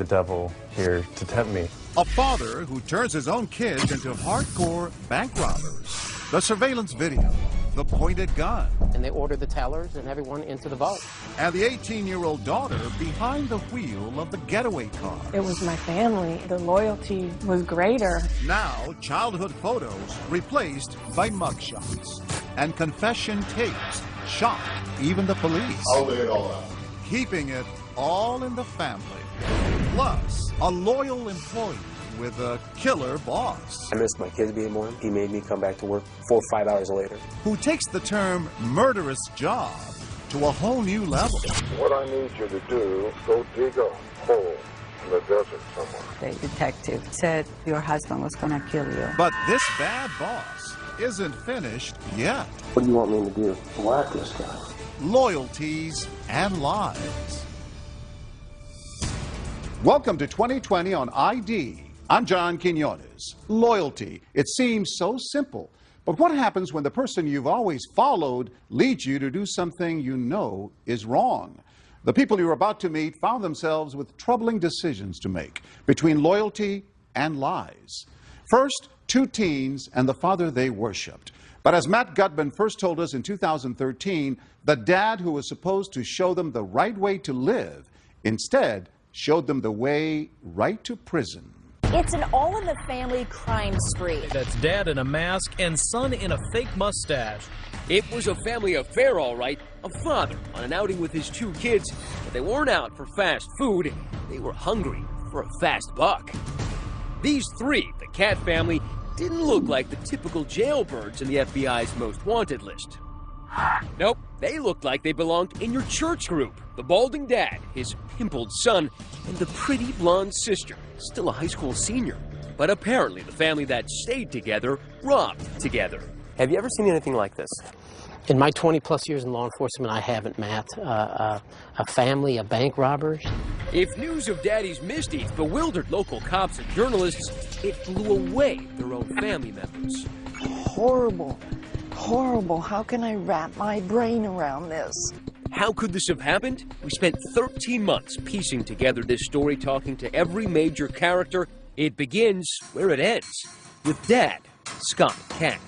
the devil here to tempt me. A father who turns his own kids into hardcore bank robbers. The surveillance video, the pointed gun. And they order the tellers and everyone into the vault. And the 18-year-old daughter behind the wheel of the getaway car. It was my family. The loyalty was greater. Now, childhood photos replaced by mugshots. And confession tapes shocked even the police. I'll lay it all out. Keeping it all in the family. Plus, a loyal employee with a killer boss. I missed my kids being born. He made me come back to work 4 or 5 hours later. Who takes the term murderous job to a whole new level. What I need you to do, go dig a hole in the desert somewhere. The detective said your husband was going to kill you. But this bad boss isn't finished yet. What do you want me to do? Whack this guy. Loyalties and Lies. Welcome to 2020 on ID. I'm John Quinones. Loyalty. It seems so simple. But what happens when the person you've always followed leads you to do something you know is wrong? The people you're about to meet found themselves with troubling decisions to make between loyalty and lies. First, 2 teens and the father they worshipped. But as Matt Gutman first told us in 2013, the dad who was supposed to show them the right way to live instead showed them the way right to prison. It's an all-in-the-family crime spree. That's dad in a mask and son in a fake mustache. It was a family affair, all right. A father on an outing with his 2 kids, but they weren't out for fast food. They were hungry for a fast buck. These 3, the Cat family, didn't look like the typical jailbirds in the FBI's most wanted list. Nope, they looked like they belonged in your church group. The balding dad, his pimpled son, and the pretty blonde sister, still a high school senior. But apparently the family that stayed together robbed together. Have you ever seen anything like this? In my 20-plus years in law enforcement, I haven't, Matt. A family of bank robbers. If news of Daddy's misdeeds bewildered local cops and journalists, it blew away their own family members. Horrible. Horrible. How can I wrap my brain around this? How could this have happened? We spent 13 months piecing together this story, talking to every major character. It begins where it ends, with Dad, Scott Cat.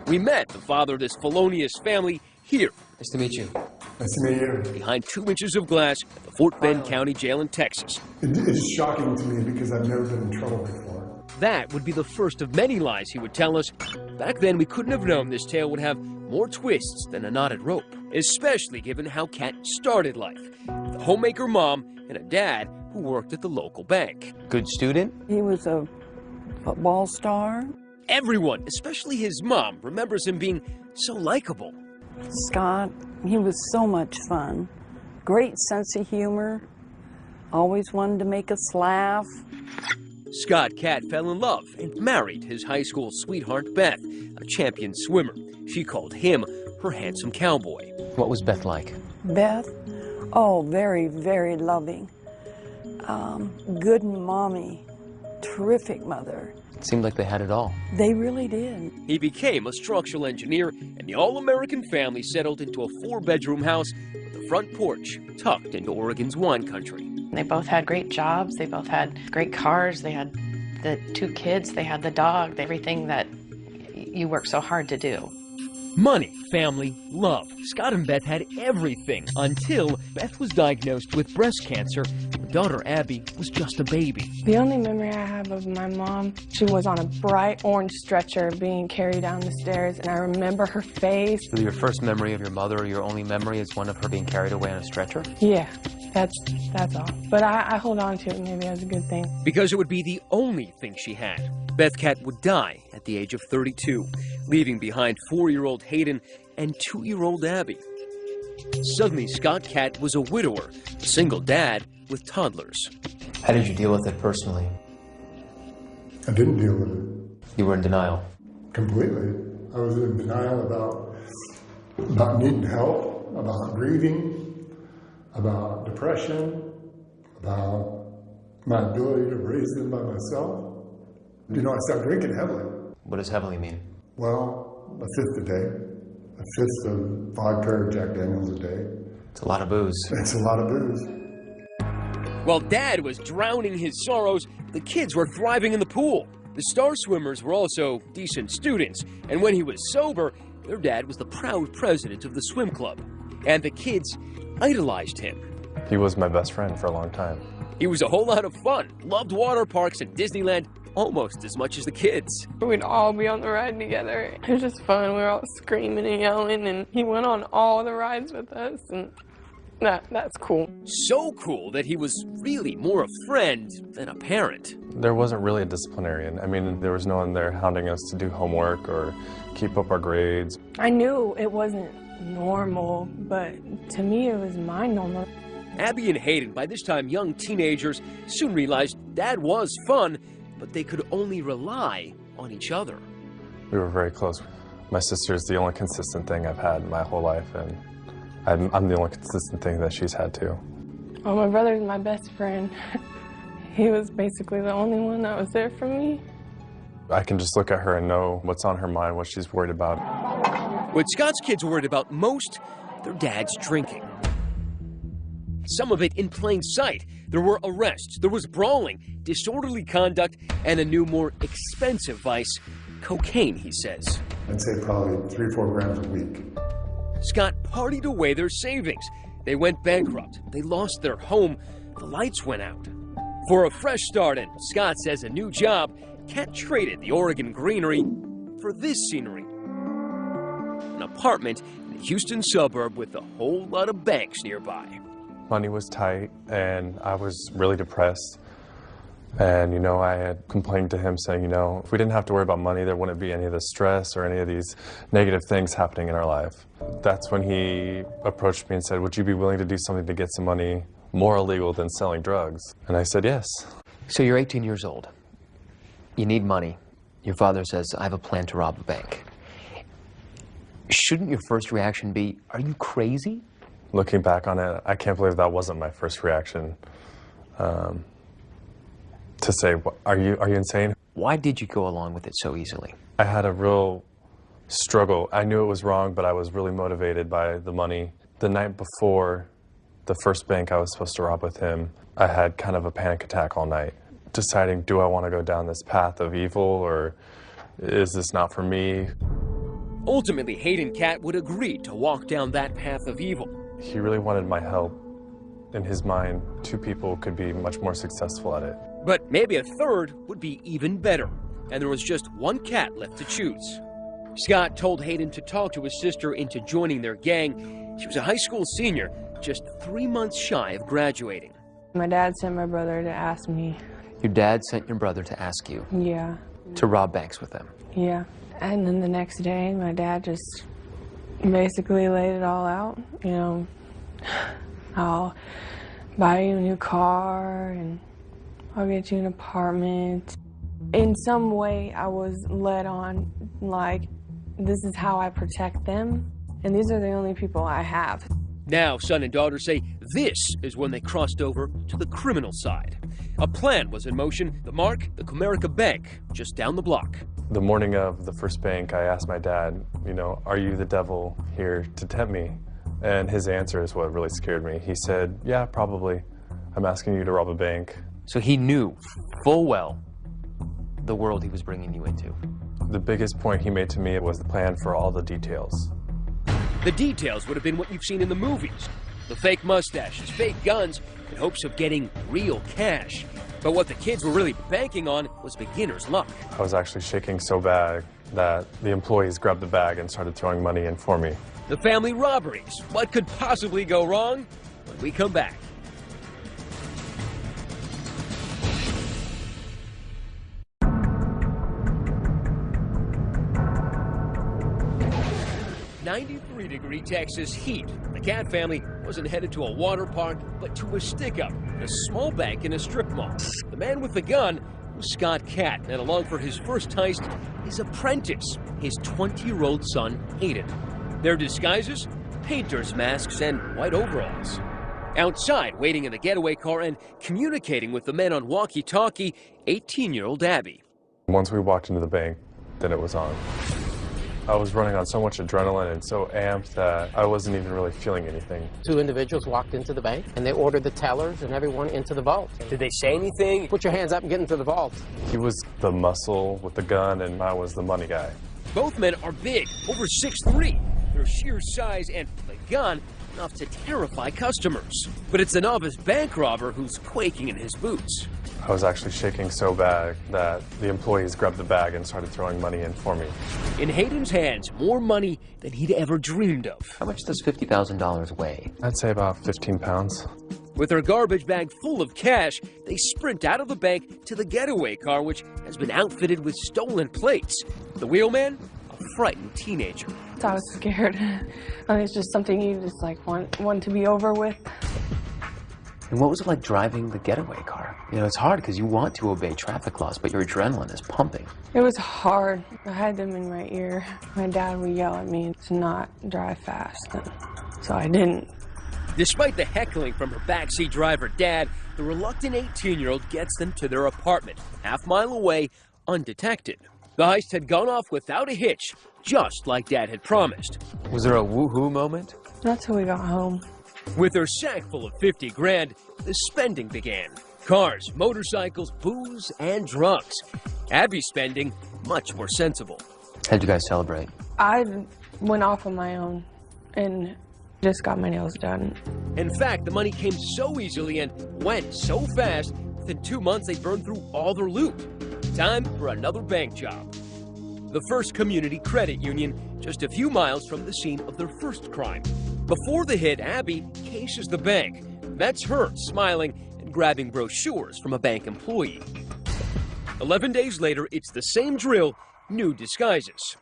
We met the father of this felonious family here. Nice to meet you. Nice to meet you. Behind 2 inches of glass at the Fort Bend County Jail in Texas. It's shocking to me because I've never been in trouble before. That would be the first of many lies he would tell us. Back then, we couldn't have known this tale would have more twists than a knotted rope, especially given how Cat started life. With a homemaker mom and a dad who worked at the local bank. Good student? He was a football star. Everyone, especially his mom, remembers him being so likable. Scott, he was so much fun. Great sense of humor. Always wanted to make us laugh. Scott Cat fell in love and married his high school sweetheart, Beth, a champion swimmer. She called him her handsome cowboy. What was Beth like? Beth? Oh, very, very loving. Good mommy. Terrific mother. It seemed like they had it all. They really did. He became a structural engineer, and the all-American family settled into a 4-bedroom house with a front porch tucked into Oregon's wine country. They both had great jobs. They both had great cars. They had the 2 kids. They had the dog. Everything that you work so hard to do. Money, family, love. Scott and Beth had everything until Beth was diagnosed with breast cancer. Her daughter, Abby, was just a baby. The only memory I have of my mom, she was on a bright orange stretcher being carried down the stairs, and I remember her face. So your first memory of your mother, or your only memory, is one of her being carried away on a stretcher? Yeah, that's all. But I hold on to it maybe as a good thing. Because it would be the only thing she had. Beth Cat would die at the age of 32, leaving behind 4-year-old Hayden and 2-year-old Abby. Suddenly, Scott Cat was a widower, a single dad with toddlers. How did you deal with it personally? I didn't deal with it. You were in denial? Completely. I was in denial about needing help, about grieving, about depression, about my ability to raise them by myself. You know, I started drinking heavily. What does heavily mean? Well, a 5th a day. A 5th of 5 pair of Jack Daniels a day. It's a lot of booze. It's a lot of booze. While Dad was drowning his sorrows, the kids were thriving in the pool. The star swimmers were also decent students, and when he was sober, their dad was the proud president of the swim club. And the kids idolized him. He was my best friend for a long time. He was a whole lot of fun, loved water parks and Disneyland almost as much as the kids. We'd all be on the ride together. It was just fun. We were all screaming and yelling, and he went on all the rides with us, and that's cool. So cool that he was really more a friend than a parent. There wasn't really a disciplinarian. I mean, there was no one there hounding us to do homework or keep up our grades. I knew it wasn't normal, but to me it was my normal. Abby and Hayden, by this time young teenagers, soon realized Dad was fun, but they could only rely on each other. We were very close. My sister's the only consistent thing I've had in my whole life, and I'm the only consistent thing that she's had too. Well, my brother's my best friend. He was basically the only one that was there for me. I can just look at her and know what's on her mind, what she's worried about. What Scott's kids were worried about most, their dad's drinking. Some of it in plain sight. There were arrests, there was brawling, disorderly conduct, and a new, more expensive vice, cocaine, he says. I'd say probably 3-4 grams a week. Scott partied away their savings. They went bankrupt. They lost their home. The lights went out. For a fresh start, and Scott says a new job, Cat traded the Oregon greenery for this scenery. An apartment in a Houston suburb with a whole lot of banks nearby. Money was tight, and I was really depressed. And, you know, I had complained to him saying, you know, if we didn't have to worry about money, there wouldn't be any of the stress or any of these negative things happening in our life. That's when he approached me and said, would you be willing to do something to get some money more illegal than selling drugs? And I said, yes. So you're 18 years old. You need money. Your father says, I have a plan to rob a bank. Shouldn't your first reaction be, are you crazy? Looking back on it, I can't believe that wasn't my first reaction. To say, are you insane? Why did you go along with it so easily? I had a real struggle. I knew it was wrong, but I was really motivated by the money. The night before the first bank I was supposed to rob with him, I had kind of a panic attack all night, deciding, do I want to go down this path of evil, or is this not for me? Ultimately, Hayden Cat would agree to walk down that path of evil. He really wanted my help. In his mind, 2 people could be much more successful at it. But maybe a third would be even better, and there was just one cat left to choose. Scott told Hayden to talk to his sister into joining their gang. She was a high school senior, just 3 months shy of graduating. My dad sent my brother to ask me. Your dad sent your brother to ask you? Yeah. To rob banks with them? Yeah. And then the next day, my dad just basically laid it all out. You know, I'll buy you a new car, and I'll get you an apartment. In some way, I was led on, like, this is how I protect them, and these are the only people I have. Now, son and daughter say this is when they crossed over to the criminal side. A plan was in motion, the mark, the Comerica Bank, just down the block. The morning of the first bank, I asked my dad, you know, are you the devil here to tempt me? And his answer is what really scared me. He said, yeah, probably. I'm asking you to rob a bank. So he knew full well the world he was bringing you into. The biggest point he made to me was the plan for all the details. The details would have been what you've seen in the movies. The fake mustaches, fake guns, in hopes of getting real cash. But what the kids were really banking on was beginner's luck. I was actually shaking so bad that the employees grabbed the bag and started throwing money in for me. The family robberies. What could possibly go wrong? When we come back. .93-degree Texas heat. The Cat family wasn't headed to a water park, but to a stick-up at a small bank in a strip mall. The man with the gun was Scott Cat, and along for his first heist, his apprentice, his 20-year-old son, Hayden. Their disguises? Painters' masks and white overalls. Outside, waiting in the getaway car and communicating with the men on walkie-talkie, 18-year-old Abby. Once we walked into the bank, then it was on. I was running on so much adrenaline and so amped that I wasn't even really feeling anything. Two individuals walked into the bank, and they ordered the tellers and everyone into the vault. Did they say anything? Put your hands up and get into the vault. He was the muscle with the gun, and I was the money guy. Both men are big, over 6'3". Their sheer size and the gun enough to terrify customers. But it's the novice bank robber who's quaking in his boots. I was actually shaking so bad that the employees grabbed the bag and started throwing money in for me. In Hayden's hands, more money than he'd ever dreamed of. How much does $50,000 weigh? I'd say about 15 pounds. With their garbage bag full of cash, they sprint out of the bank to the getaway car, which has been outfitted with stolen plates. The wheelman, a frightened teenager. I was scared. I mean, it's just something you just like want to be over with. And what was it like driving the getaway car? You know, it's hard because you want to obey traffic laws, but your adrenaline is pumping. It was hard. I had them in my ear. My dad would yell at me to not drive fast, and so I didn't. Despite the heckling from her backseat driver dad, the reluctant 18-year-old gets them to their apartment, half-mile away, undetected. The heist had gone off without a hitch, just like Dad had promised. Was there a woohoo moment? Not till we got home. With her sack full of 50 grand, the spending began. Cars, motorcycles, booze, and drugs. Abby's spending much more sensible. How'd you guys celebrate? I went off on my own and just got my nails done. In fact, the money came so easily and went so fast, within 2 months they burned through all their loot. Time for another bank job. The First Community Credit Union, just a few miles from the scene of their first crime. Before the hit, Abby cases the bank. That's her smiling and grabbing brochures from a bank employee. 11 days later, it's the same drill, new disguises.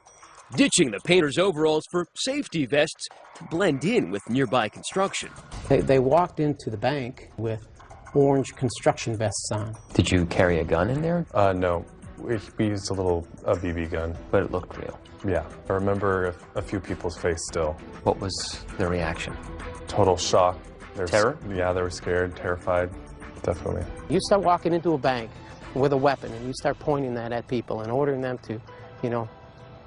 Ditching the painter's overalls for safety vests to blend in with nearby construction. They walked into the bank with orange construction vests on. Did you carry a gun in there? No. We used a BB gun. But it looked real. Yeah. I remember a few people's face still. What was their reaction? Total shock. Terror? Yeah, they were scared, terrified, definitely. You start walking into a bank with a weapon and you start pointing that at people and ordering them to, you know,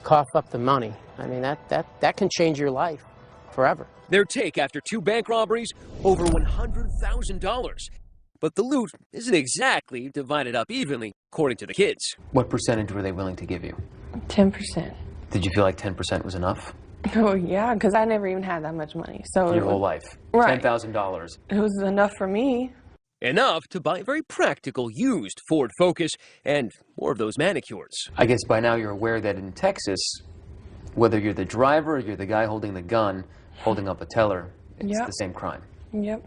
cough up the money. I mean, that can change your life forever. Their take after 2 bank robberies, over $100,000. But the loot isn't exactly divided up evenly, according to the kids. What percentage were they willing to give you? 10%. Did you feel like 10% was enough? Oh, yeah, because I never even had that much money. So your whole life? Right. $10,000. It was enough for me. Enough to buy a very practical used Ford Focus and more of those manicures. I guess by now you're aware that in Texas, whether you're the driver or you're the guy holding the gun, holding up a teller, it's the same crime. Yep.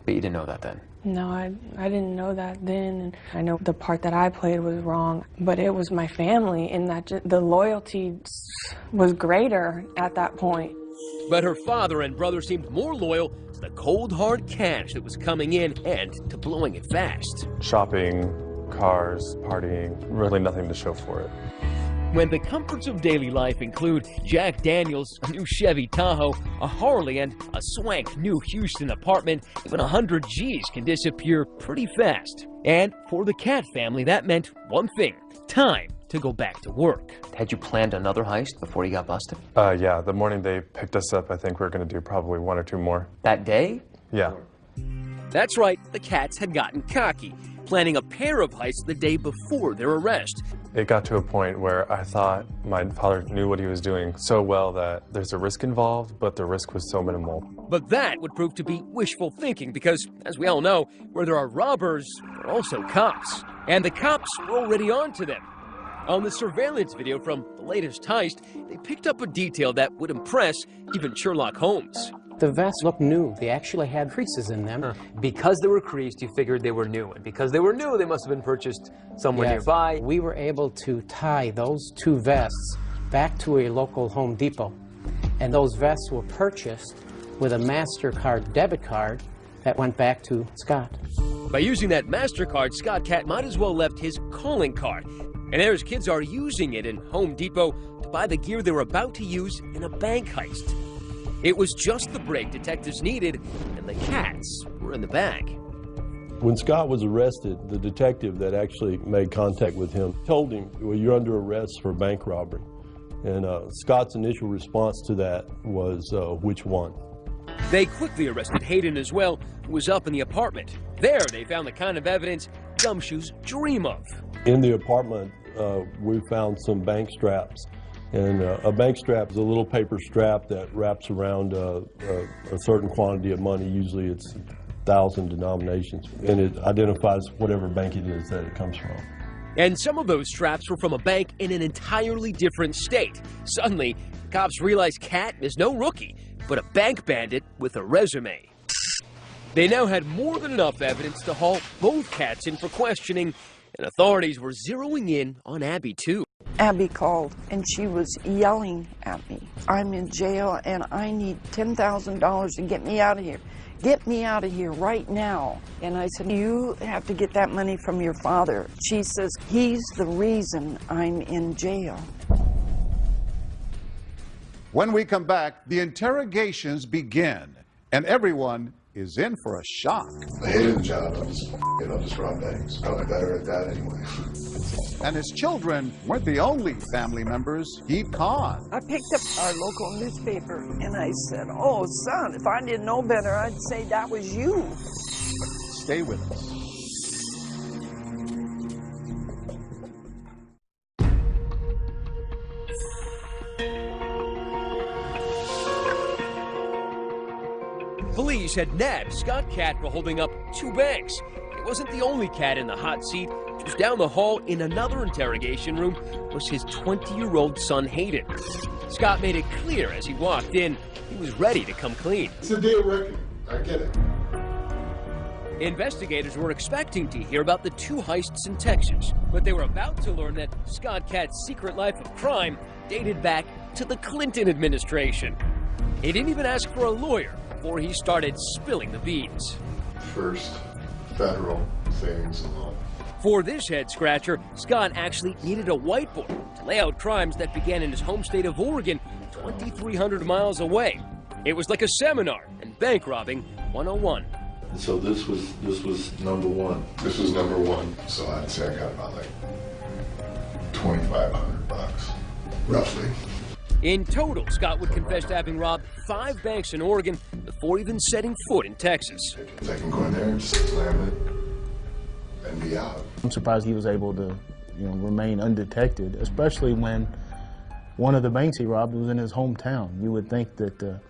But you didn't know that then? No, I didn't know that then. And I know the part that I played was wrong, but it was my family, and that the loyalty was greater at that point. But her father and brother seemed more loyal to the cold, hard cash that was coming in and to blowing it fast. Shopping, cars, partying, really nothing to show for it. When the comforts of daily life include Jack Daniels, a new Chevy Tahoe, a Harley, and a swank new Houston apartment, even 100 G's can disappear pretty fast. And for the Cat family, that meant one thing: time to go back to work. Had you planned another heist before you got busted? Yeah, the morning they picked us up, I think we were going to do probably 1 or 2 more. That day? Yeah. That's right, the Cats had gotten cocky, planning a pair of heists the day before their arrest. It got to a point where I thought my father knew what he was doing so well that there's a risk involved, but the risk was so minimal. But that would prove to be wishful thinking because, as we all know, where there are robbers, there are also cops. And the cops were already on to them. On the surveillance video from the latest heist, they picked up a detail that would impress even Sherlock Holmes. The vests looked new. They actually had creases in them. Because they were creased, you figured they were new. And because they were new, they must have been purchased somewhere nearby. We were able to tie those 2 vests back to a local Home Depot. And those vests were purchased with a MasterCard debit card that went back to Scott. By using that MasterCard, Scott Cat might as well left his calling card. And there's kids are using it in Home Depot to buy the gear they were about to use in a bank heist. It was just the break detectives needed, and the Cats were in the bag. When Scott was arrested, the detective that actually made contact with him told him, well, you're under arrest for bank robbery. And Scott's initial response to that was, which one? They quickly arrested Hayden as well, who was up in the apartment. There, they found the kind of evidence gumshoes dream of. In the apartment, we found some bank straps. And a bank strap is a little paper strap that wraps around a certain quantity of money. Usually it's 1,000 denominations. And it identifies whatever bank it is that it comes from. And some of those straps were from a bank in an entirely different state. Suddenly, cops realized Cat is no rookie, but a bank bandit with a resume. They now had more than enough evidence to haul both Cats in for questioning, and authorities were zeroing in on Abby, too. Abby called, and she was yelling at me. I'm in jail, and I need $10,000 to get me out of here. Get me out of here right now. And I said, you have to get that money from your father. She says, he's the reason I'm in jail. When we come back, the interrogations begin, and everyone is in for a shock. I hated the job. I'll just rob banks. Probably better at that anyway. And his children weren't the only family members he'd conned. I picked up our local newspaper, and I said, oh, son, if I didn't know better, I'd say that was you. Stay with us. Police had nabbed Scott Cat for holding up 2 banks. It wasn't the only cat in the hot seat. Just down the hall in another interrogation room was his 20-year-old son, Hayden. Scott made it clear as he walked in, he was ready to come clean. It's a day of reckoning. I get it. Investigators were expecting to hear about the 2 heists in Texas, but they were about to learn that Scott Cat's secret life of crime dated back to the Clinton administration. He didn't even ask for a lawyer before he started spilling the beans. First, federal savings and loan. For this head-scratcher, Scott actually needed a whiteboard to lay out crimes that began in his home state of Oregon, 2,300 miles away. It was like a seminar in bank robbing 101. So this was number 1. This was number 1. So I'd say I got about like $2,500, roughly. In total, Scott would confess to having robbed 5 banks in Oregon before even setting foot in Texas. I can go in there and just slam it and be out. I'm surprised he was able to, remain undetected, especially when one of the banks he robbed was in his hometown. You would think that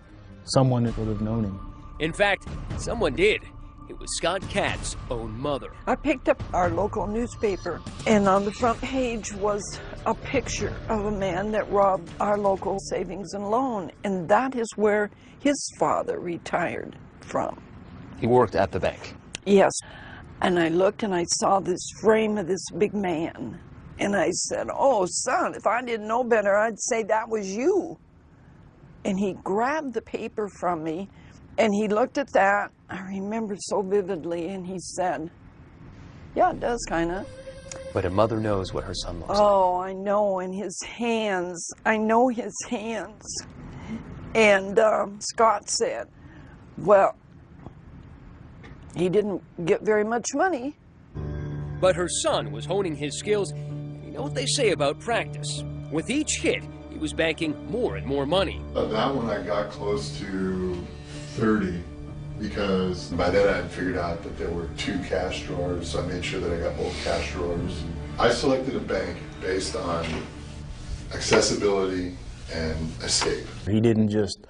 someone would have known him. In fact, someone did. It was Scott Cat's own mother. I picked up our local newspaper, and on the front page was a picture of a man that robbed our local savings and loan, and that is where his father retired from. He worked at the bank? Yes. And I looked and I saw this frame of this big man, and I said, oh, son, if I didn't know better, I'd say that was you. And he grabbed the paper from me, and he looked at that, I remember so vividly, and he said, yeah, it does kind of. But a mother knows what her son looks like. Oh, I know, and his hands, I know his hands. And Scott said, well, he didn't get very much money. But her son was honing his skills, and you know what they say about practice. With each hit, he was banking more and more money. That one I got close to 30, because by then I had figured out that there were 2 cash drawers, so I made sure that I got both cash drawers. I selected a bank based on accessibility and escape. He didn't just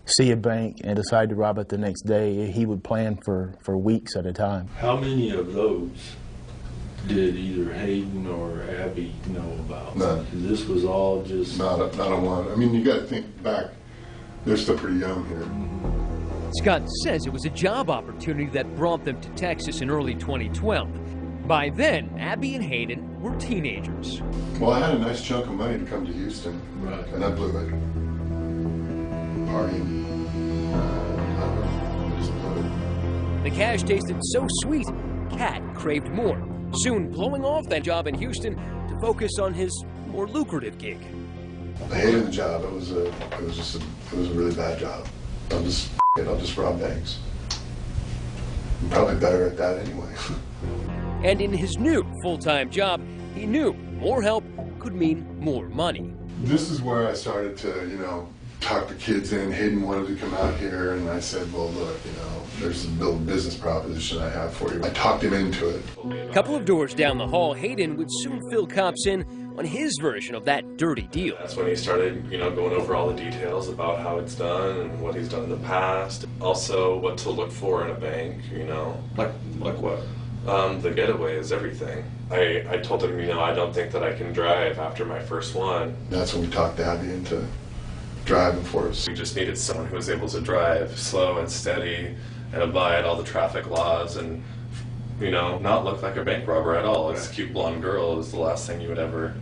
see a bank and decide to rob it the next day. He would plan for weeks at a time. How many of those did either Hayden or Abby know about? None. This was all just... Not a one. I mean, you got to think back. They're still pretty young here. Scott says it was a job opportunity that brought them to Texas in early 2012. By then, Abby and Hayden were teenagers. Well, I had a nice chunk of money to come to Houston, right, and I blew it. Partying. I just blew it. The cash tasted so sweet, Cat craved more, soon blowing off that job in Houston to focus on his more lucrative gig. I hated the job. It was a really bad job. I'll just rob banks. I'm probably better at that anyway. And in his new full-time job, he knew more help could mean more money. This is where I started to, you know, talk the kids in. Hayden wanted to come out here, and I said, well, look, you know, there's a business proposition I have for you. I talked him into it. A couple of doors down the hall, Hayden would soon fill cops in on his version of that dirty deal. That's when he started, you know, going over all the details about how it's done and what he's done in the past. Also, what to look for in a bank, you know. Like what? The getaway is everything. I told him, you know, I don't think that I can drive after my first one. That's when we talked Abby into driving for us. We just needed someone who was able to drive slow and steady and abide all the traffic laws and, you know, not look like a bank robber at all. This cute blonde girl is the last thing you'd ever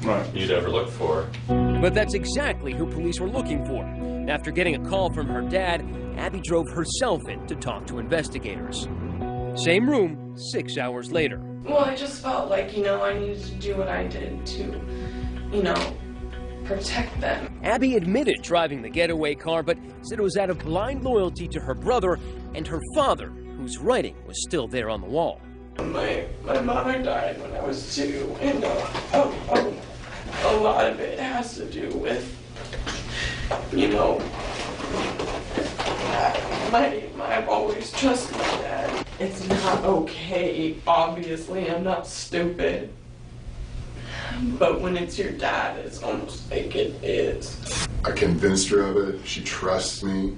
look for. But that's exactly who police were looking for. After getting a call from her dad, Abby drove herself in to talk to investigators. Same room, 6 hours later. Well, I just felt like, you know, I needed to do what I did to, you know, protect them. Abby admitted driving the getaway car, but said it was out of blind loyalty to her brother and her father, whose writing was still there on the wall. My mother died when I was 2, and a lot of it has to do with, you know, I've always trusted my dad. It's not okay, obviously, I'm not stupid. But when it's your dad, it's almost like it is. I convinced her of it. She trusts me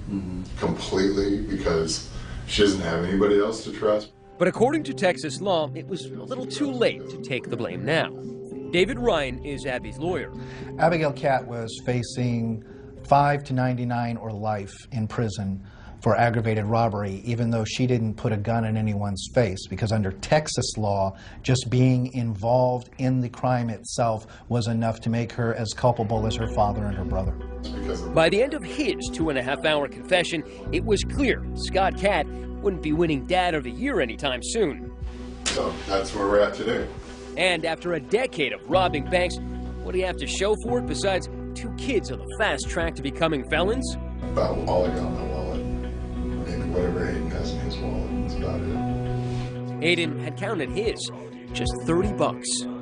completely because she doesn't have anybody else to trust. But according to Texas law, it was a little too late to take the blame now. David Ryan is Abby's lawyer. Abigail Catt was facing 5 to 99 or life in prison for aggravated robbery, even though she didn't put a gun in anyone's face, because under Texas law, just being involved in the crime itself was enough to make her as culpable as her father and her brother. By the end of his 2.5-hour confession, it was clear Scott Catt wouldn't be winning Dad of the Year anytime soon. So that's where we're at today. And after a decade of robbing banks, what do you have to show for it besides 2 kids on the fast track to becoming felons? About all I got in my wallet. Maybe whatever Hayden has in his wallet. That's about it. Hayden had counted his, just $30.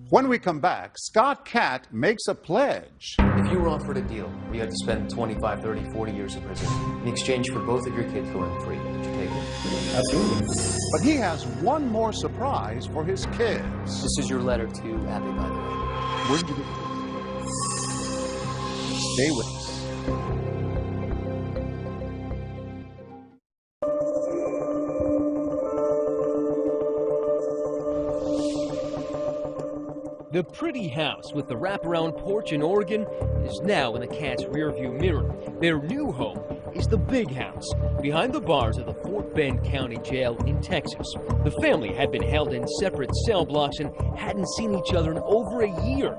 When we come back, Scott Catt makes a pledge. If you were offered a deal where you had to spend 25, 30, 40 years in prison in exchange for both of your kids going free, would you take it? Absolutely. But he has one more surprise for his kids. This is your letter to Abby, by the way. Where did you get it? Stay with us. The pretty house with the wraparound porch in Oregon is now in the Cat's rearview mirror. Their new home is the big house behind the bars of the Fort Bend County Jail in Texas. The family had been held in separate cell blocks and hadn't seen each other in over a year.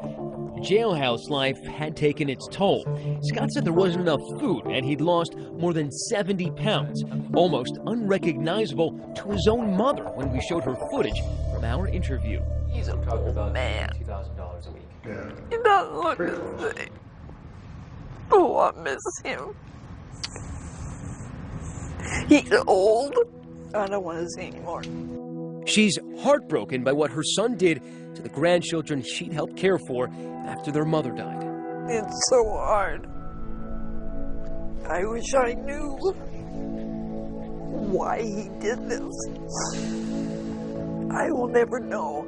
Jailhouse life had taken its toll. Scott said there wasn't enough food and he'd lost more than 70 pounds, almost unrecognizable to his own mother when we showed her footage from our interview. He's a old man. $2,000 a week. Yeah. He doesn't look the same. Oh, I miss him. He's old. I don't want to see anymore. She's heartbroken by what her son did to the grandchildren she'd helped care for after their mother died. It's so hard. I wish I knew why he did this. I will never know.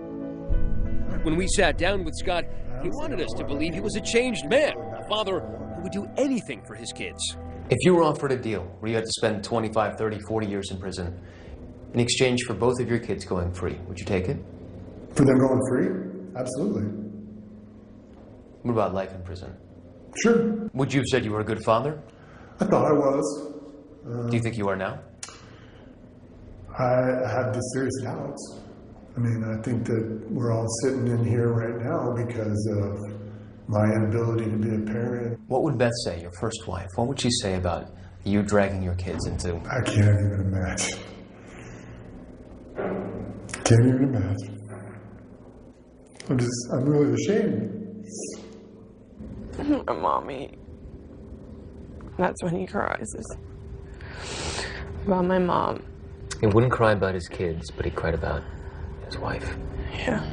When we sat down with Scott, he wanted us to believe he was a changed man, a father who would do anything for his kids. If you were offered a deal where you had to spend 25, 30, 40 years in prison in exchange for both of your kids going free, would you take it? For them going free? Absolutely. What about life in prison? Sure. Would you have said you were a good father? I thought I was. Do you think you are now? I have the serious doubts. I mean, I think that we're all sitting in here right now because of my inability to be a parent. What would Beth say, your first wife? What would she say about you dragging your kids into... I can't even imagine. Can't even imagine. I'm really ashamed. Mommy. That's when he cries. About my mom. He wouldn't cry about his kids, but he cried about his wife. Yeah.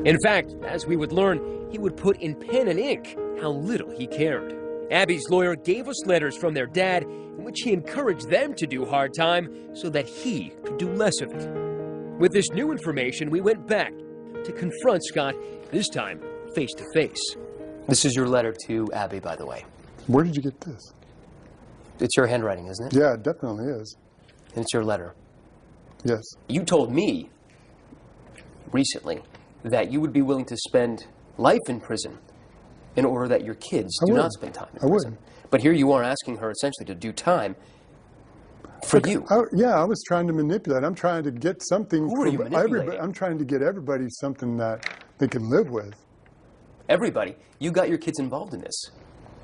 In fact, as we would learn, he would put in pen and ink how little he cared. Abby's lawyer gave us letters from their dad in which he encouraged them to do hard time so that he could do less of it. With this new information, we went back to confront Scott, this time face to face. This is your letter to Abby, by the way. Where did you get this? It's your handwriting, isn't it? Yeah, it definitely is. And it's your letter. Yes. You told me recently that you would be willing to spend life in prison in order that your kids do not spend time in prison. But here you are asking her essentially to do time for you. I was trying to manipulate. I'm trying to get something Who are you from everybody. manipulating? I'm trying to get everybody something that they can live with. Everybody. You got your kids involved in this.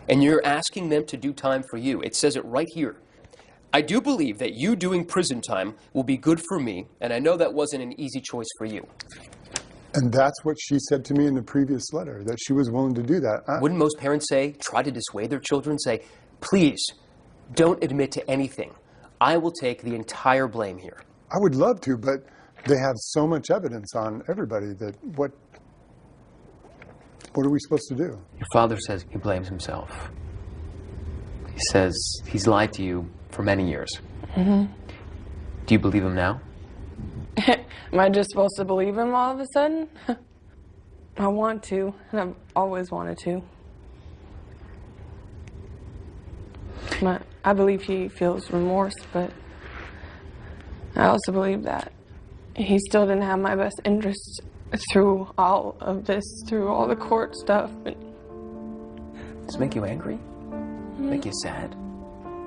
And you're asking them to do time for you. It says it right here. I do believe that you doing prison time will be good for me, and I know that wasn't an easy choice for you. And that's what she said to me in the previous letter, that she was willing to do that. Wouldn't most parents say, try to dissuade their children, say, please, don't admit to anything. I will take the entire blame here. I would love to, but they have so much evidence on everybody that what are we supposed to do? Your father says he blames himself. He says he's lied to you for many years. Mm-hmm. Do you believe him now? Am I just supposed to believe him all of a sudden? I want to, and I've always wanted to. But I believe he feels remorse, but I also believe that he still didn't have my best interests through all of this, through all the court stuff. Does it make you angry? Make you sad?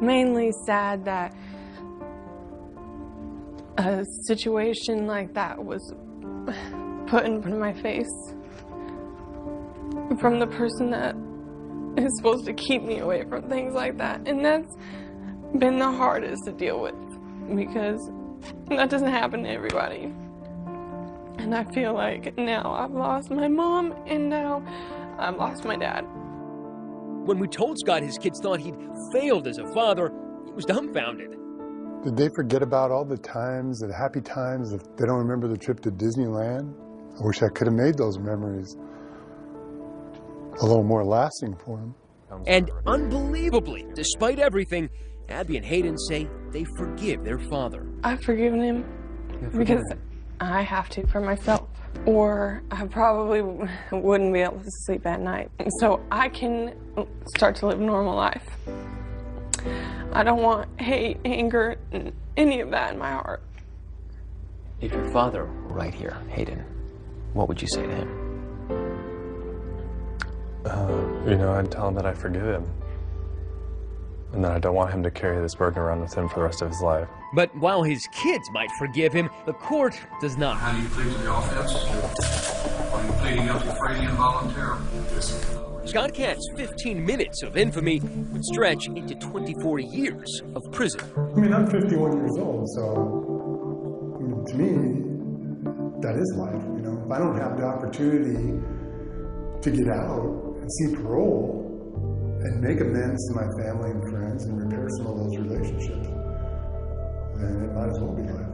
Mainly sad that a situation like that was put in front of my face from the person that is supposed to keep me away from things like that. And that's been the hardest to deal with because that doesn't happen to everybody. And I feel like now I've lost my mom and now I've lost my dad. When we told Scott his kids thought he'd failed as a father, he was dumbfounded. Did they forget about all the times, the happy times, if they don't remember the trip to Disneyland? I wish I could have made those memories a little more lasting for them. And unbelievably, despite everything, Abby and Hayden say they forgive their father. I've forgiven him because I have to for myself, or I probably wouldn't be able to sleep at night. So I can start to live a normal life. I don't want hate, anger, any of that in my heart. If your father were right here, Hayden, what would you say to him? I'd tell him that I forgive him. And that I don't want him to carry this burden around with him for the rest of his life. But while his kids might forgive him, the court does not. How do you plead to the offense? Are you pleading guilty freely and voluntarily? Scott Katz's 15 minutes of infamy would stretch into 24 years of prison. I mean, I'm 51 years old, so to me, that is life. If I don't have the opportunity to get out and see parole and make amends to my family and friends and repair some of those relationships, then it might as well be life.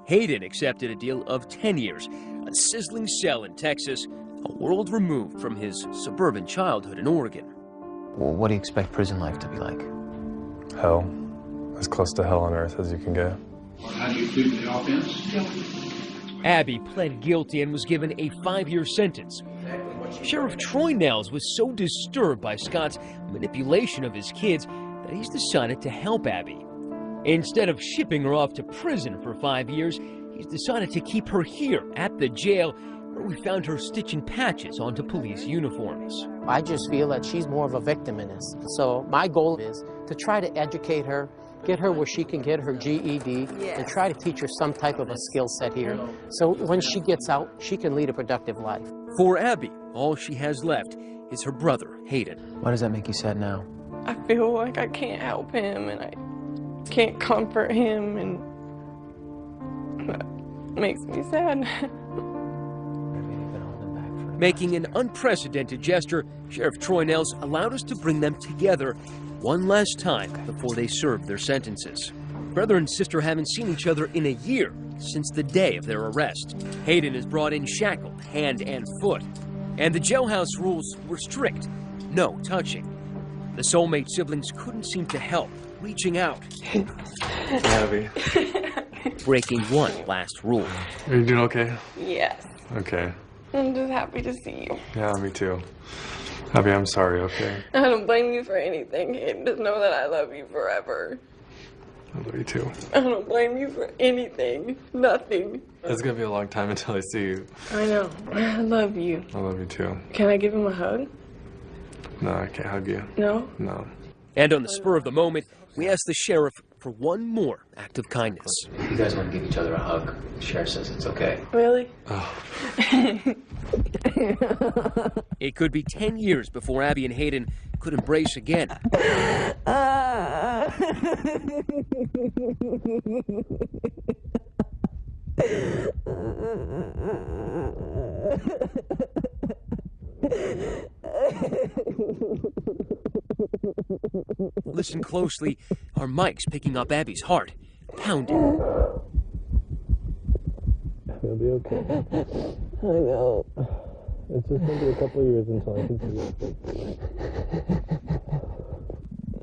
Hayden accepted a deal of 10 years, a sizzling cell in Texas, a world removed from his suburban childhood in Oregon. Well, what do you expect prison life to be like? Hell. As close to hell on earth as you can get. How do you plead to the offense? Abby pled guilty and was given a 5-year sentence. Sheriff Troy Nels was so disturbed by Scott's manipulation of his kids that he's decided to help Abby. Instead of shipping her off to prison for 5 years, he's decided to keep her here at the jail, where we found her stitching patches onto police uniforms. I just feel that she's more of a victim in this. So my goal is to try to educate her, get her where she can get her GED, and try to teach her some type of a skill set here. So when she gets out, she can lead a productive life. For Abby, all she has left is her brother, Hayden. Why does that make you sad now? I feel like I can't help him and I can't comfort him, and that makes me sad. Making an unprecedented gesture, Sheriff Troy Nels allowed us to bring them together one last time before they served their sentences. Brother and sister haven't seen each other in a year since the day of their arrest. Hayden is brought in shackled, hand and foot. And the jailhouse rules were strict. No touching. The soulmate siblings couldn't seem to help, reaching out. Abby. Breaking one last rule. Are you doing okay? Yes. Okay. I'm just happy to see you. Yeah, me too. Abby, I'm sorry, okay? I don't blame you for anything, Hayden. Just know that I love you forever. I love you too. I don't blame you for anything. Nothing. It's gonna be a long time until I see you. I know. I love you. I love you too. Can I give him a hug? No, I can't hug you. No? No. And on the spur of the moment, we asked the sheriff for one more act of kindness. You guys want to give each other a hug. The sheriff says it's okay. Really? Oh. It could be 10 years before Abby and Hayden could embrace again. Listen closely. Our mic's picking up Abby's heart, pounding. It'll be okay. I know. It's just going to be a couple of years until I can see it.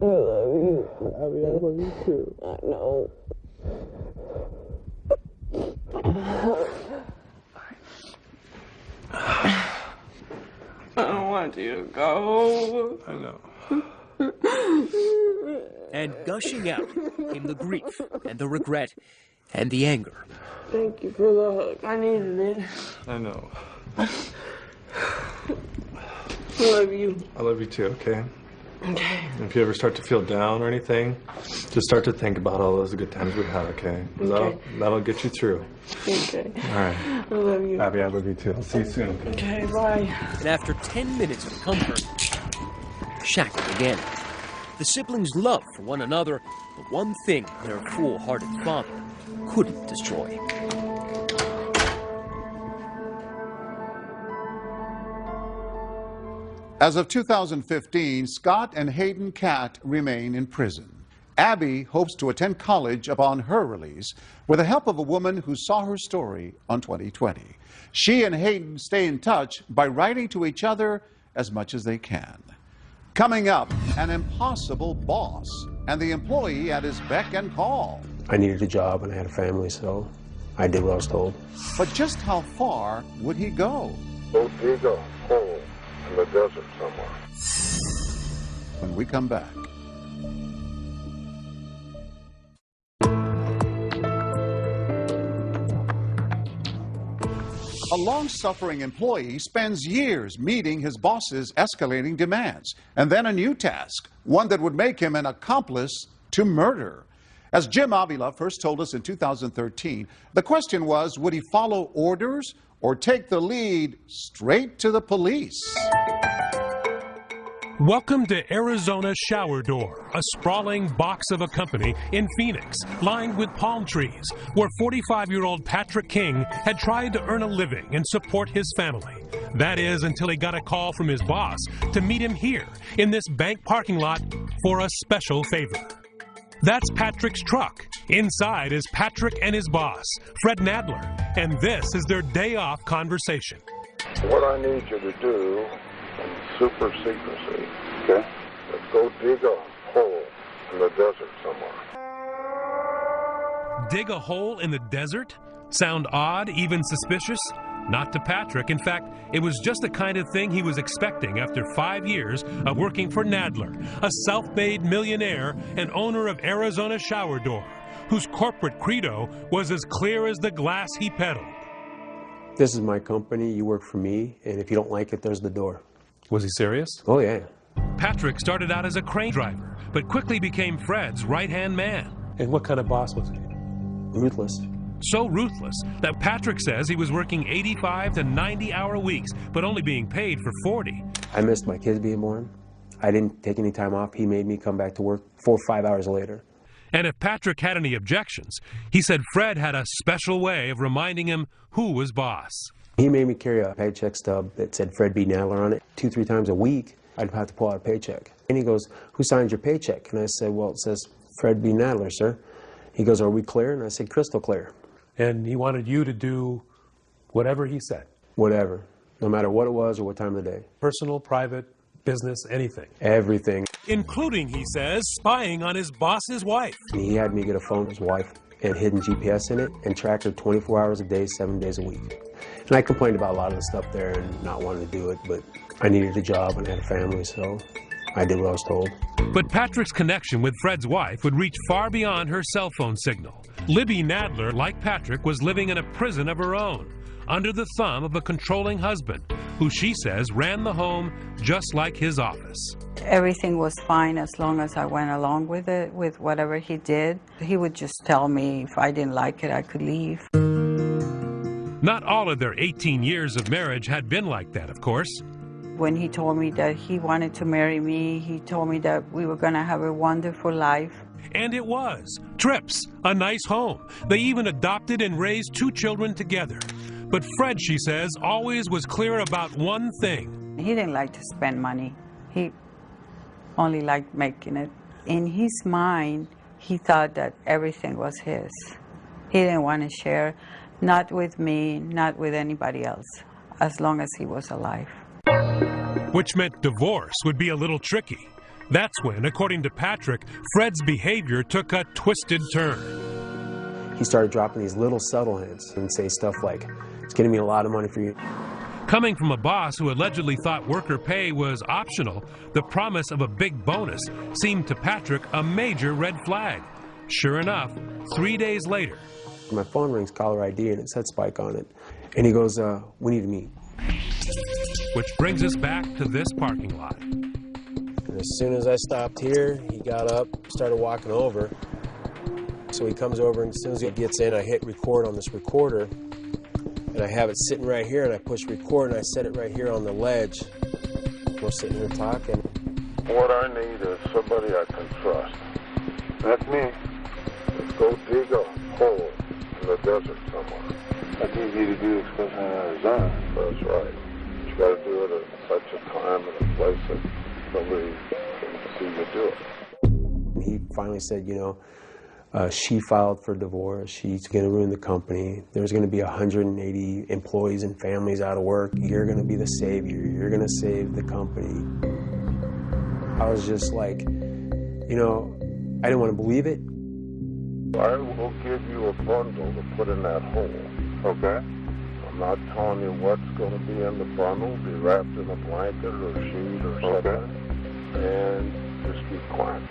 I love you. Abby, I love you too. I know. I don't want you to go. I know. And gushing out came the grief and the regret and the anger. Thank you for the hug. I needed it. I know. I love you. I love you too, okay? Okay. If you ever start to feel down or anything, just start to think about all those good times we had, okay? Okay. That'll get you through. Okay. All right. I love you. Abby, I love you too. I'll see you soon, okay? Okay, bye. And after 10 minutes of comfort, shackled again. The siblings' love for one another, the one thing their foolhardy father couldn't destroy. As of 2015, Scott and Hayden Catt remain in prison. Abby hopes to attend college upon her release with the help of a woman who saw her story on 2020. She and Hayden stay in touch by writing to each other as much as they can. Coming up, an impossible boss and the employee at his beck and call. I needed a job and I had a family, so I did what I was told. But just how far would he go? Go dig a hole in the desert somewhere. When we come back. A long-suffering employee spends years meeting his boss's escalating demands, and then a new task, one that would make him an accomplice to murder. As Jim Avila first told us in 2013, the question was, would he follow orders or take the lead straight to the police? Welcome to Arizona Shower Door, a sprawling box of a company in Phoenix, lined with palm trees, where 45-year-old Patrick King had tried to earn a living and support his family. That is, until he got a call from his boss to meet him here in this bank parking lot for a special favor. That's Patrick's truck. Inside is Patrick and his boss, Fred Nadler, and this is their day-off conversation. What I need you to do, in super secrecy, okay, is go dig a hole in the desert somewhere. Dig a hole in the desert? Sound odd, even suspicious? Not to Patrick. In fact, it was just the kind of thing he was expecting after 5 years of working for Nadler, a self-made millionaire and owner of Arizona Shower Door, whose corporate credo was as clear as the glass he peddled. This is my company, you work for me, and if you don't like it, there's the door. Was he serious? Oh, yeah. Patrick started out as a crane driver, but quickly became Fred's right-hand man. And what kind of boss was he? Ruthless. So ruthless that Patrick says he was working 85 to 90-hour weeks, but only being paid for 40. I missed my kids being born. I didn't take any time off. He made me come back to work 4 or 5 hours later. And if Patrick had any objections, he said Fred had a special way of reminding him who was boss. He made me carry a paycheck stub that said Fred B. Nadler on it. 2-3 times a week, I'd have to pull out a paycheck. And he goes, "Who signs your paycheck?" And I said, "Well, it says Fred B. Nadler, sir." He goes, are we clear? And I said, crystal clear. And he wanted you to do whatever he said? Whatever, no matter what it was or what time of the day. Personal, private, business, anything? Everything. Including, he says, spying on his boss's wife. He had me get a phone with his wife and hidden GPS in it and track her 24 hours a day, 7 days a week. And I complained about a lot of the stuff there and not wanting to do it, but I needed a job and had a family, so I did what I was told. But Patrick's connection with Fred's wife would reach far beyond her cell phone signal. Libby Nadler, like Patrick, was living in a prison of her own, under the thumb of a controlling husband, who she says ran the home just like his office. Everything was fine as long as I went along with it, with whatever he did. He would just tell me if I didn't like it, I could leave. Not all of their 18 years of marriage had been like that, of course. When he told me that he wanted to marry me, he told me that we were going to have a wonderful life. And it was. Trips, a nice home. They even adopted and raised 2 children together. But Fred, she says, always was clear about one thing. He didn't like to spend money. He only liked making it. In his mind, he thought that everything was his. He didn't want to share, not with me, not with anybody else, as long as he was alive. Which meant divorce would be a little tricky. That's when, according to Patrick, Fred's behavior took a twisted turn. He started dropping these little subtle hints and say stuff like, it's getting me a lot of money for you. Coming from a boss who allegedly thought worker pay was optional, the promise of a big bonus seemed to Patrick a major red flag. Sure enough, 3 days later. My phone rings, caller ID, and it said Spike on it. And he goes, we need to meet. Which brings us back to this parking lot. And as soon as I stopped here, he got up, started walking over. So he comes over, and as soon as he gets in, I hit record on this recorder. And I have it sitting right here, and I push record, and I set it right here on the ledge. We're sitting here talking. What I need is somebody I can trust. That's me. Let's go dig a hole in the desert somewhere. That's easy to do, especially in Arizona. That's right. You got to do it at such a time and a place that nobody can see you do it. And he finally said, you know, she filed for divorce. She's going to ruin the company. There's going to be 180 employees and families out of work. You're going to be the savior. You're going to save the company. I was just like, you know, I didn't want to believe it. I will give you a bundle to put in that hole, okay? I'm not telling you what's going to be in the bundle, be wrapped in a blanket or a sheet or something, and just keep quiet.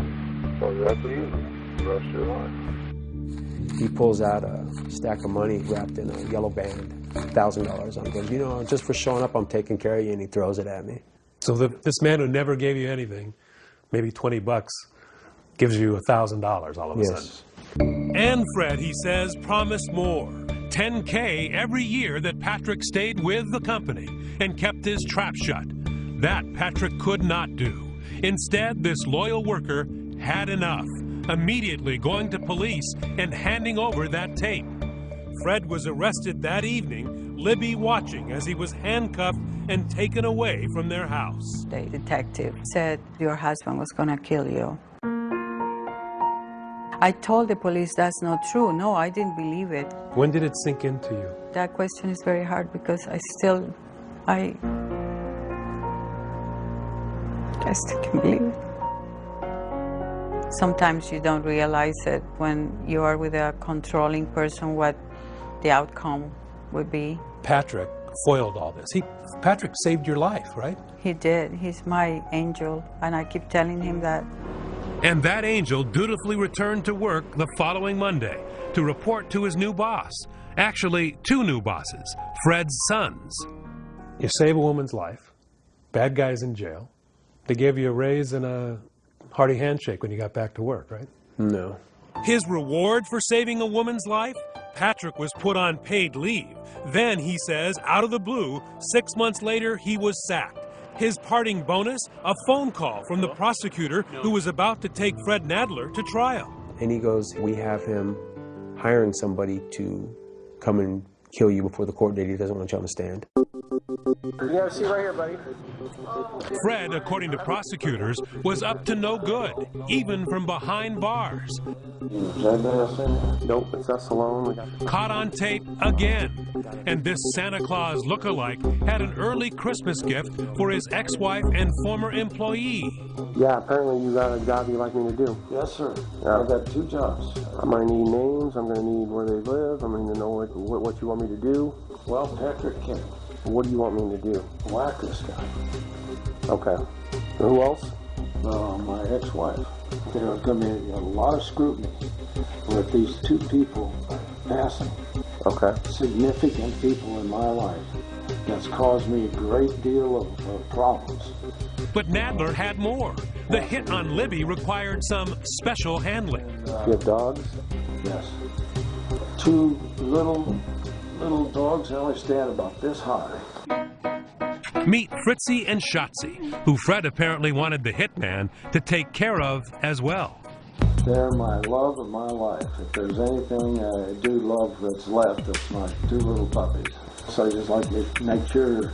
So that's easy. The rest of your life. He pulls out a stack of money wrapped in a yellow band, $1,000 on it. Goes, you know, just for showing up, I'm taking care of you, and he throws it at me. So this man who never gave you anything, maybe $20, gives you $1,000 all of a sudden. And Fred, he says, promised more. $10K every year that Patrick stayed with the company and kept his trap shut. That Patrick could not do. Instead, this loyal worker had enough, immediately going to police and handing over that tape. Fred was arrested that evening, Libby watching as he was handcuffed and taken away from their house. The detective said your husband was going to kill you. I told the police that's not true. No, I didn't believe it. When did it sink into you? That question is very hard because I still can't believe it. Sometimes you don't realize it when you are with a controlling person what the outcome would be. Patrick foiled all this. Patrick saved your life, right? He did. He's my angel, and I keep telling him that. And that angel dutifully returned to work the following Monday to report to his new boss. Actually, 2 new bosses, Fred's sons. You save a woman's life. Bad guy's in jail. They gave you a raise and a hearty handshake when you got back to work, right? No. His reward for saving a woman's life? Patrick was put on paid leave. Then, he says, out of the blue, 6 months later, he was sacked. His parting bonus, a phone call from the prosecutor who was about to take Fred Nadler to trial. And he goes, we have him hiring somebody to come and kill you before the court date. He doesn't want you on the stand. You have a seat right here, buddy. Fred, according to prosecutors, was up to no good, even from behind bars. Nope, it's us alone. Caught on tape again. And this Santa Claus look-alike had an early Christmas gift for his ex-wife and former employee. Yeah, apparently you got a job you'd like me to do. Yes, sir. I've got 2 jobs. I'm going to need names. I'm going to need where they live. I'm going to know what you want me to do. Well, Patrick King. What do you want me to do? Whack this guy. Okay. Who else? My ex-wife. There's going to be a lot of scrutiny with these 2 people passing. Okay. Significant people in my life. That's caused me a great deal of problems. But Nadler had more. The hit on Libby required some special handling. You have dogs? Yes. 2 little dogs. They only stand about this high. Meet Fritzy and Shotzi, who Fred apparently wanted the hitman to take care of as well. They're my love of my life. If there's anything I do love that's left, it's my 2 little puppies. So I just like to make sure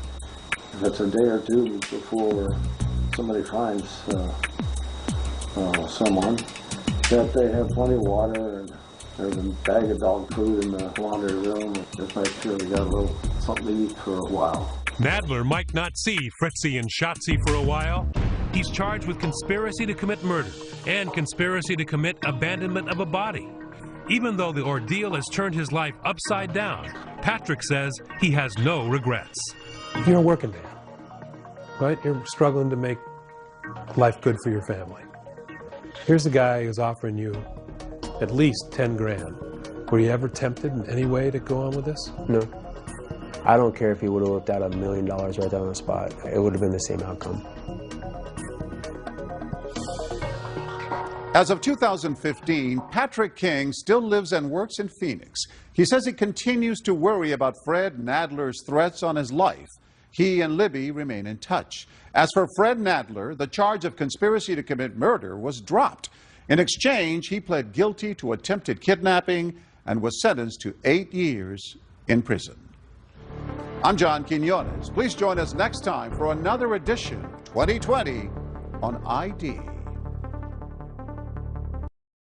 if it's a day or 2 before somebody finds someone, that they have plenty of water and there's a bag of dog food in the laundry room. Just make sure they got a little something to eat for a while. Nadler might not see Fritzy and Shotzi for a while. He's charged with conspiracy to commit murder and conspiracy to commit abandonment of a body. Even though the ordeal has turned his life upside down, Patrick says he has no regrets. You're a working man, right? You're struggling to make life good for your family. Here's a guy who's offering you at least 10 grand. Were you ever tempted in any way to go on with this? No. I don't care if he would have looked at $1 million right there on the spot. It would have been the same outcome. As of 2015, Patrick King still lives and works in Phoenix. He says he continues to worry about Fred Nadler's threats on his life. He and Libby remain in touch. As for Fred Nadler, the charge of conspiracy to commit murder was dropped. In exchange, he pled guilty to attempted kidnapping and was sentenced to 8 years in prison. I'm John Quinones. Please join us next time for another edition 2020 on ID.